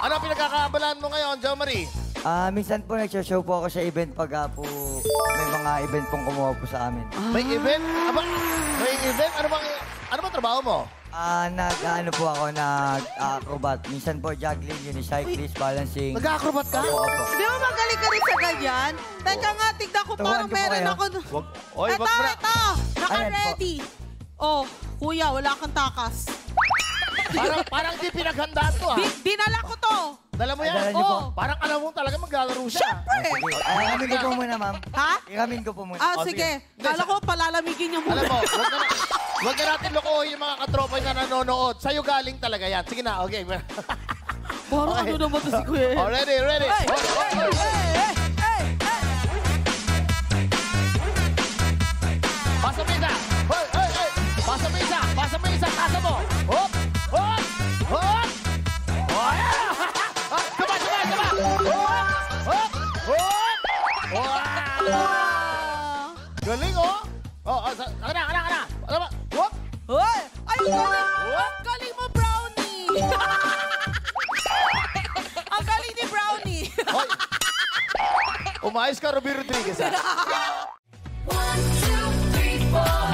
Ano ang pinagkakaabalaan mo ngayon, Jo Marie? Minsan po nagsashow po ako sa event pag po may mga event pong kumuha po sa amin. May event? Aba, may event? Ano bang trabaho mo? Nag-ano po ako, nag-acrobat. Minsan po juggling, unicyclist, balancing. Nag-acrobat ka? Opo. Di ba magaling ka rin sa ganyan? Teka nga, tignan ko Turuan parang ko po meron kayo. ako. Oy, wag mo na. Ito! Naka-ready. Oh, kuya, wala kang takas. Parang di pinaghandaan to, ha? Dinala ko to. Dala mo yan? Dala niyo po? Parang alam mo talaga maglalaro siya. Siyempre. Iramin ko po muna, ma'am. Ha? Iramin ko po muna. Sige. Kala ko palalamigin niyo muna. Alam mo, wag na natin lokohin yung mga katropay na nanonood. Sa'yo galing talaga yan. Sige na, okay. Parang ano naman to si Kuya. Oh, ready. Pasa mo isa. Pasa mo isa. Pasa mo. Hop. Oh, yeah. Come on. Hop. Wow. Galing, oh. Kana. Hop. Hoy! Ay, ang galing mo, Brownie! Ang galing ni Brownie! Hoy. Umayos ka, Ruby Rodriguez, ha? 1, 2, 3, 4